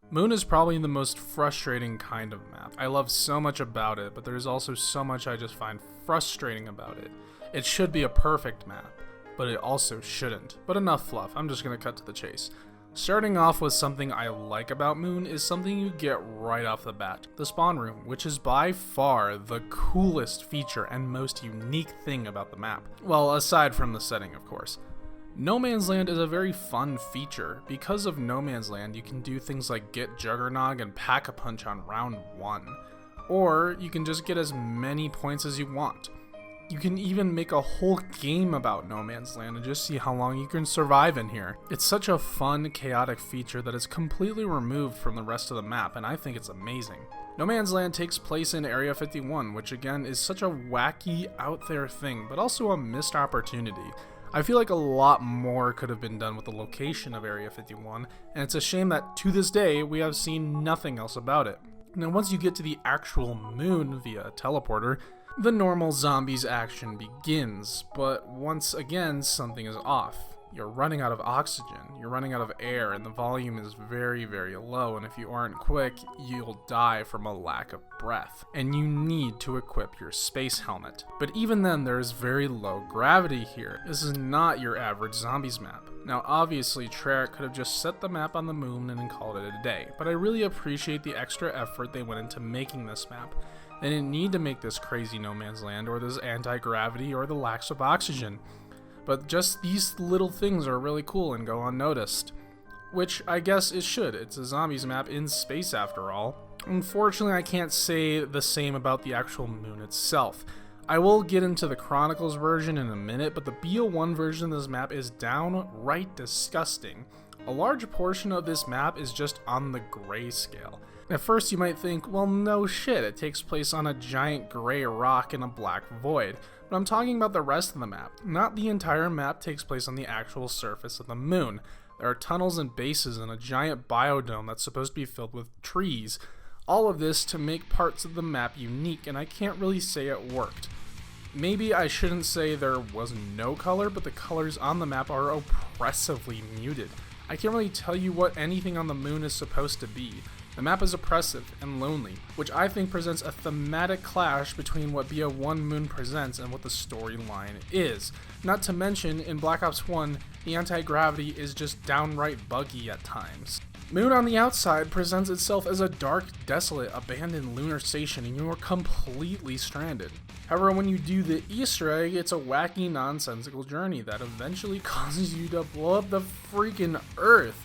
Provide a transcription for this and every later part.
Moon is probably the most frustrating kind of map. I love so much about it, but there's also so much I just find frustrating about it. It should be a perfect map, but it also shouldn't. But enough fluff, I'm just gonna cut to the chase. Starting off with something I like about Moon is something you get right off the bat. The spawn room, which is by far the coolest feature and most unique thing about the map. Well, aside from the setting, of course. No Man's Land is a very fun feature. Because of No Man's Land, you can do things like get Juggernog and Pack-a-Punch on round 1. Or you can just get as many points as you want. You can even make a whole game about No Man's Land and just see how long you can survive in here. It's such a fun, chaotic feature that is completely removed from the rest of the map, and I think it's amazing. No Man's Land takes place in Area 51, which again is such a wacky, out there thing, but also a missed opportunity. I feel like a lot more could have been done with the location of Area 51, and it's a shame that to this day we have seen nothing else about it. Now once you get to the actual moon via a teleporter, the normal zombies action begins, but once again something is off. You're running out of oxygen, you're running out of air, and the volume is very, very low, and if you aren't quick, you'll die from a lack of breath. And you need to equip your space helmet. But even then, there is very low gravity here. This is not your average zombies map. Now obviously, Treyarch could have just set the map on the moon and then called it a day, but I really appreciate the extra effort they went into making this map. They didn't need to make this crazy No Man's Land, or this anti-gravity, or the lack of oxygen. But just these little things are really cool and go unnoticed. Which I guess it should. It's a zombies map in space after all. Unfortunately, I can't say the same about the actual moon itself. I will get into the Chronicles version in a minute, but the BO1 version of this map is downright disgusting. A large portion of this map is just on the grayscale. At first you might think, well no shit, it takes place on a giant gray rock in a black void. But I'm talking about the rest of the map. Not the entire map takes place on the actual surface of the moon. There are tunnels and bases and a giant biodome that's supposed to be filled with trees. All of this to make parts of the map unique, and I can't really say it worked. Maybe I shouldn't say there was no color, but the colors on the map are oppressively muted. I can't really tell you what anything on the moon is supposed to be. The map is oppressive and lonely, which I think presents a thematic clash between what BO1 Moon presents and what the storyline is. Not to mention, in Black Ops 1, the anti-gravity is just downright buggy at times. Moon on the outside presents itself as a dark, desolate, abandoned lunar station, and you are completely stranded. However, when you do the Easter egg, it's a wacky, nonsensical journey that eventually causes you to blow up the freaking Earth.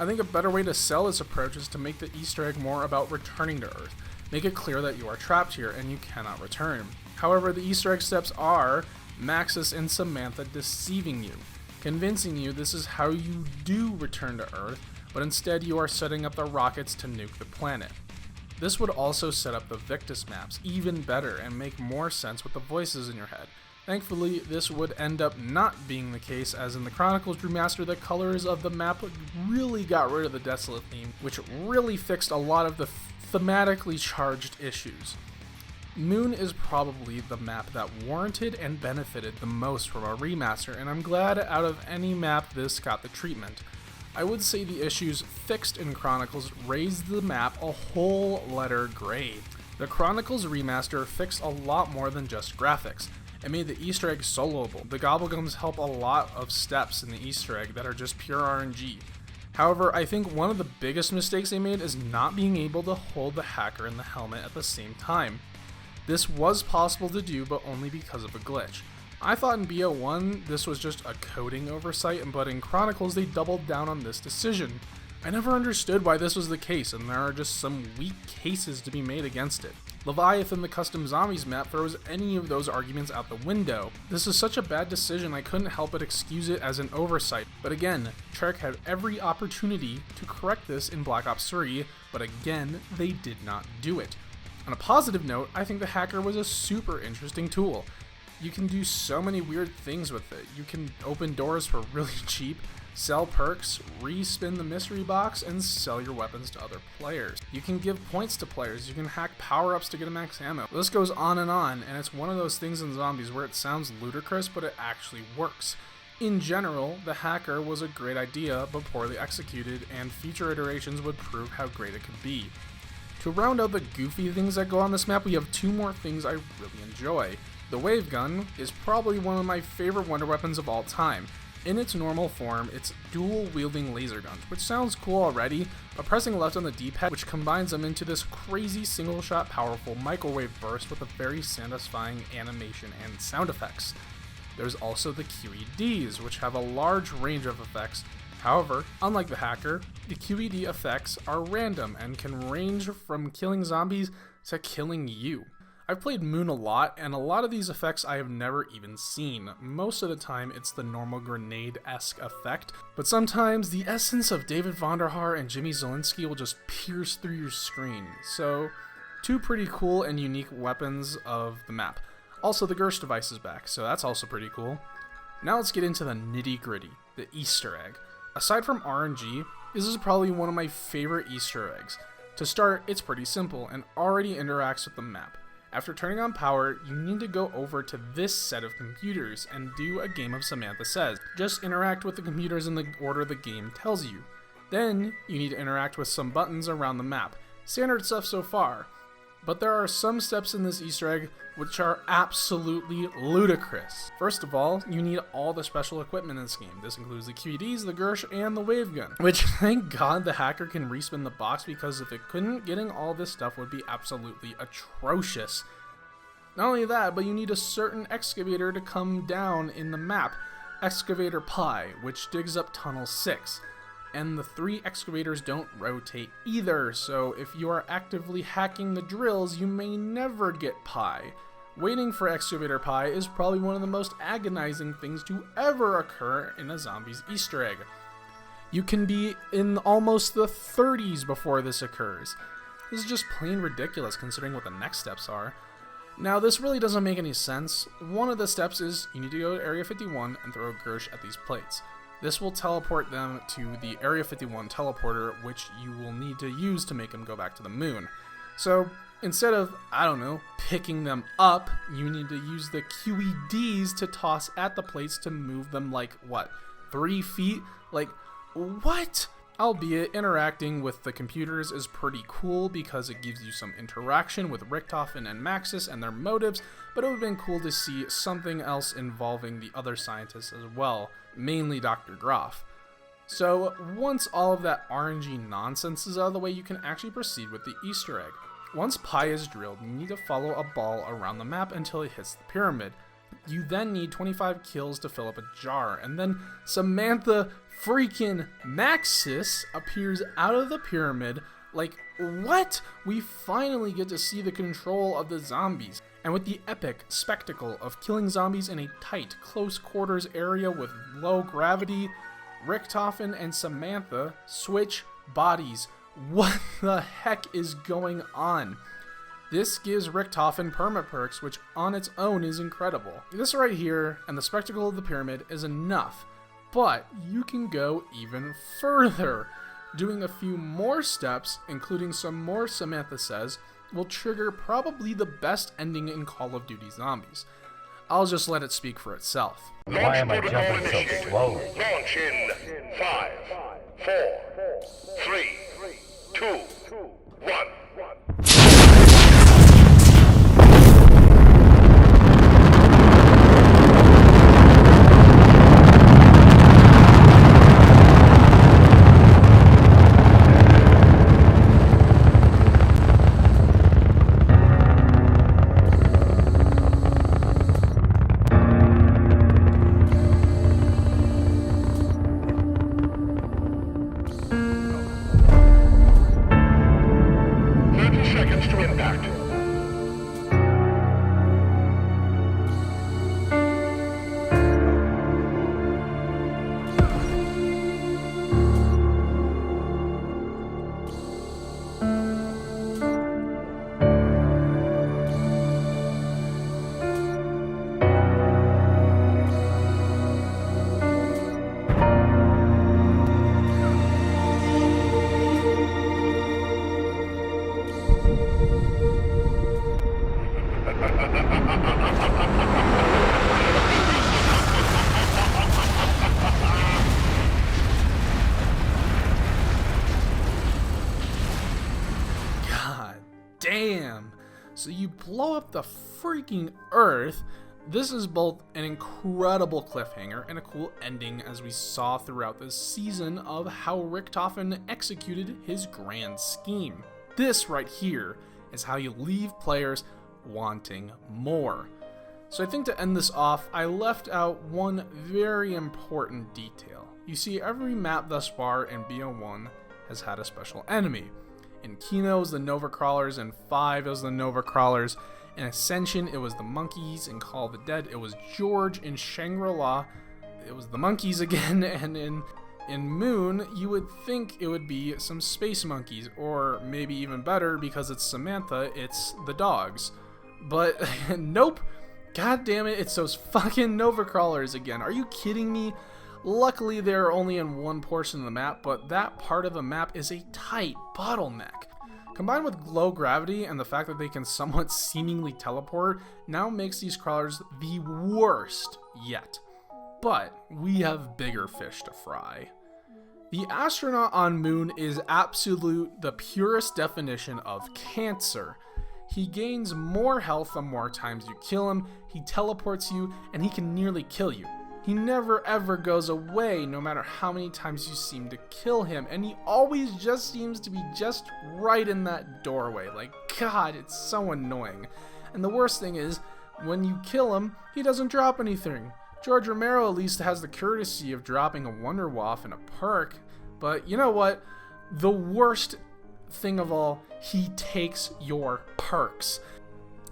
I think a better way to sell this approach is to make the Easter egg more about returning to Earth. Make it clear that you are trapped here and you cannot return. However, the Easter egg steps are Maxis and Samantha deceiving you, convincing you this is how you do return to Earth, but instead you are setting up the rockets to nuke the planet. This would also set up the Victus maps even better and make more sense with the voices in your head. Thankfully, this would end up not being the case, as in the Chronicles remaster, the colors of the map really got rid of the desolate theme, which really fixed a lot of the thematically charged issues. Moon is probably the map that warranted and benefited the most from a remaster, and I'm glad out of any map this got the treatment. I would say the issues fixed in Chronicles raised the map a whole letter grade. The Chronicles remaster fixed a lot more than just graphics. It made the Easter egg soloable. The Gobblegums help a lot of steps in the Easter egg that are just pure RNG. However, I think one of the biggest mistakes they made is not being able to hold the hacker in the helmet at the same time. This was possible to do, but only because of a glitch. I thought in BO1 this was just a coding oversight, but in Chronicles they doubled down on this decision. I never understood why this was the case, and there are just some weak cases to be made against it. Leviathan, the custom zombies map, throws any of those arguments out the window. This is such a bad decision, I couldn't help but excuse it as an oversight. But again, Treyarch had every opportunity to correct this in Black Ops 3, but again, they did not do it. On a positive note, I think the hacker was a super interesting tool. You can do so many weird things with it. You can open doors for really cheap, sell perks, respin the mystery box, and sell your weapons to other players. You can give points to players, you can hack power-ups to get a max ammo. This goes on, and it's one of those things in zombies where it sounds ludicrous, but it actually works. In general, the hacker was a great idea, but poorly executed, and future iterations would prove how great it could be. To round out the goofy things that go on this map, we have two more things I really enjoy. The Wavegun is probably one of my favorite wonder weapons of all time. In its normal form, it's dual-wielding laser guns, which sounds cool already, but pressing left on the D-pad, which combines them into this crazy single-shot powerful microwave burst with a very satisfying animation and sound effects. There's also the QEDs, which have a large range of effects. However, unlike the hacker, the QED effects are random and can range from killing zombies to killing you. I've played Moon a lot, and a lot of these effects I have never even seen. Most of the time, it's the normal grenade-esque effect, but sometimes the essence of David Vonderhaar and Jimmy Zielinski will just pierce through your screen. So, two pretty cool and unique weapons of the map. Also, the Gersh device is back, so that's also pretty cool. Now let's get into the nitty-gritty, the Easter egg. Aside from RNG, this is probably one of my favorite Easter eggs. To start, it's pretty simple and already interacts with the map. After turning on power, you need to go over to this set of computers and do a game of Samantha Says. Just interact with the computers in the order the game tells you. Then, you need to interact with some buttons around the map. Standard stuff so far. But there are some steps in this Easter egg which are absolutely ludicrous. First of all, you need all the special equipment in this game. This includes the QEDs, the Gersh, and the Wavegun. Which, thank God the hacker can respin the box, because if it couldn't, getting all this stuff would be absolutely atrocious. Not only that, but you need a certain excavator to come down in the map. Excavator Pi, which digs up Tunnel 6. And the 3 excavators don't rotate either, so if you are actively hacking the drills, you may never get Pi. Waiting for Excavator Pi is probably one of the most agonizing things to ever occur in a zombie's Easter egg. You can be in almost the 30s before this occurs. This is just plain ridiculous considering what the next steps are. Now, this really doesn't make any sense. One of the steps is you need to go to Area 51 and throw a Gersh at these plates. This will teleport them to the Area 51 teleporter, which you will need to use to make them go back to the moon. So, instead of, I don't know, picking them up, you need to use the QEDs to toss at the plates to move them like, what, 3 feet? Like, what? Albeit, interacting with the computers is pretty cool because it gives you some interaction with Richtofen and Maxis and their motives, but it would have been cool to see something else involving the other scientists as well, mainly Dr. Groff. So, once all of that RNG nonsense is out of the way, you can actually proceed with the Easter egg. Once Pi is drilled, you need to follow a ball around the map until it hits the pyramid. You then need 25 kills to fill up a jar, and then Samantha freaking Maxis appears out of the pyramid. Like, what? We finally get to see the control of the zombies. And with the epic spectacle of killing zombies in a tight, close quarters area with low gravity, Richtofen and Samantha switch bodies. What the heck is going on? This gives Richtofen perma-perks, which on its own is incredible. This right here and the spectacle of the pyramid is enough, but you can go even further. Doing a few more steps, including some more Samantha Says, will trigger probably the best ending in Call of Duty Zombies. I'll just let it speak for itself. Why am I jumping so slow? Launch in 5, 4, 3, 2, 1. damn. So you blow up the freaking Earth. This is both an incredible cliffhanger and a cool ending, as we saw throughout this season of how Richtofen executed his grand scheme. This right here is how you leave players wanting more. So I think to end this off, I left out one very important detail. You see, every map thus far in BO1 has had a special enemy. In Kino, it was the Nova Crawlers. In 5, it was the Nova Crawlers. In Ascension, it was the monkeys. In Call of the Dead, it was George. In Shangri-La, it was the monkeys again. And in Moon, you would think it would be some space monkeys, or maybe even better, because it's Samantha, it's the dogs. But nope, god damn it, it's those fucking Nova Crawlers again. Are you kidding me? Luckily, they're only in one portion of the map, but that part of the map is a tight bottleneck. Combined with low gravity and the fact that they can somewhat seemingly teleport, now makes these crawlers the worst yet. But we have bigger fish to fry. The astronaut on Moon is the purest definition of cancer. He gains more health the more times you kill him, he teleports you, and he can nearly kill you. He never ever goes away, no matter how many times you seem to kill him, and he always just seems to be just right in that doorway. Like, god, it's so annoying. And the worst thing is, when you kill him, he doesn't drop anything. George Romero at least has the courtesy of dropping a Wonder Waff and a perk, but you know what? The worst thing of all, he takes your perks.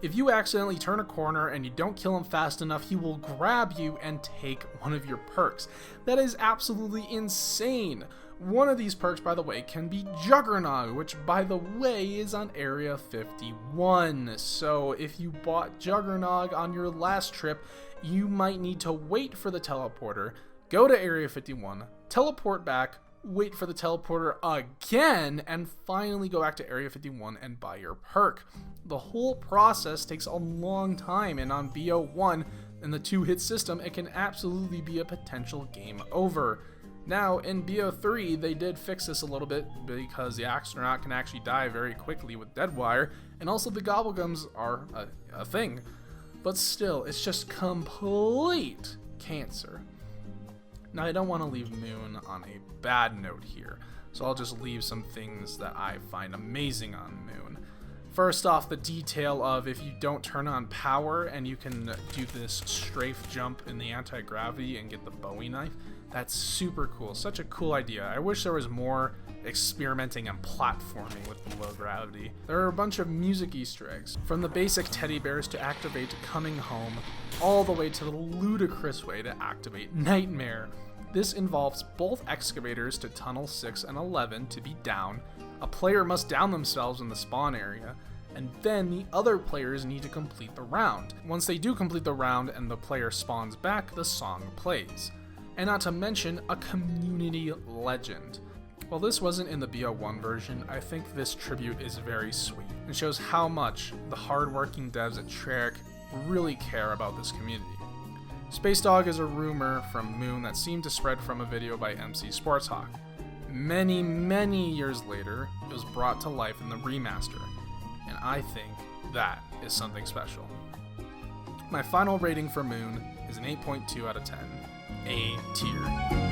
If you accidentally turn a corner and you don't kill him fast enough, he will grab you and take one of your perks. That is absolutely insane. One of these perks, by the way, can be Juggernog, which, by the way, is on Area 51. So if you bought Juggernog on your last trip, you might need to wait for the teleporter, go to Area 51, teleport back, wait for the teleporter again, and finally go back to Area 51 and buy your perk. The whole process takes a long time, and on BO1 and the 2-hit system, it can absolutely be a potential game over. Now, in BO3, they did fix this a little bit because the astronaut can actually die very quickly with Deadwire, and also the Gobblegums are a thing. But still, it's just complete cancer. Now, I don't want to leave Moon on a bad note here, so I'll just leave some things that I find amazing on Moon. First off, the detail of if you don't turn on power and you can do this strafe jump in the anti-gravity and get the Bowie knife, that's super cool. Such a cool idea. I wish there was more experimenting and platforming with the low gravity. There are a bunch of music Easter eggs, from the basic teddy bears to activate Coming Home, all the way to the ludicrous way to activate Nightmare. This involves both excavators to Tunnel 6 and 11 to be down. A player must down themselves in the spawn area, and then the other players need to complete the round. Once they do complete the round and the player spawns back, the song plays. And not to mention a community legend. While this wasn't in the BO1 version, I think this tribute is very sweet and shows how much the hardworking devs at Treyarch really care about this community. Space Dog is a rumor from Moon that seemed to spread from a video by MC Sportshawk. Many, many years later, it was brought to life in the remaster, and I think that is something special. My final rating for Moon is an 8.2 out of 10, A tier.